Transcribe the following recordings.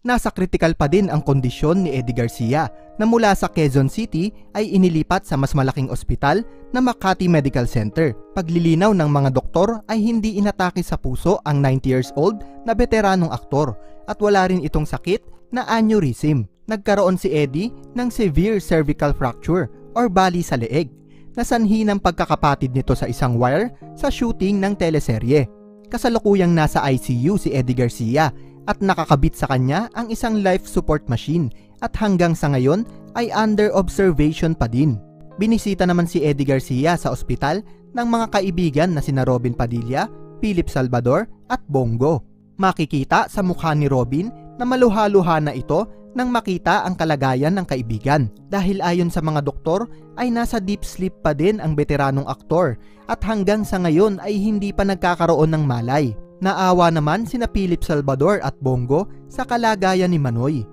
Nasa kritikal pa din ang kondisyon ni Eddie Garcia na mula sa Quezon City ay inilipat sa mas malaking ospital na Makati Medical Center. Paglilinaw ng mga doktor ay hindi inatake sa puso ang 90 years old na veteranong aktor at wala rin itong sakit na aneurysm. Nagkaroon si Eddie ng severe cervical fracture or bali sa leeg na sanhi ng pagkakapatid nito sa isang wire sa shooting ng teleserye. Kasalukuyang nasa ICU si Eddie Garcia at nakakabit sa kanya ang isang life support machine at hanggang sa ngayon ay under observation pa din. Binisita naman si Eddie Garcia sa ospital ng mga kaibigan na sina Robin Padilla, Philip Salvador at Bongo. Makikita sa mukha ni Robin na maluha-luha na ito nang makita ang kalagayan ng kaibigan dahil ayon sa mga doktor ay nasa deep sleep pa din ang veteranong aktor at hanggang sa ngayon ay hindi pa nagkakaroon ng malay. Naawa naman sina Philip Salvador at Bongo sa kalagayan ni Manoy.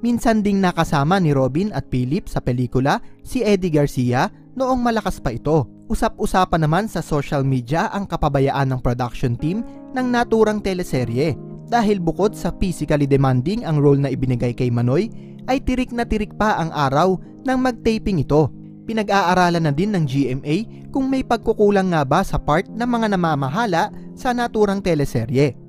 Minsan ding nakasama ni Robin at Philip sa pelikula si Eddie Garcia noong malakas pa ito. Usap-usapan naman sa social media ang kapabayaan ng production team ng naturang teleserye dahil bukod sa physically demanding ang role na ibinigay kay Manoy ay tirik na tirik pa ang araw ng mag-taping ito. Pinag-aaralan na din ng GMA kung may pagkukulang nga ba sa part ng mga namamahala sa naturang teleserye.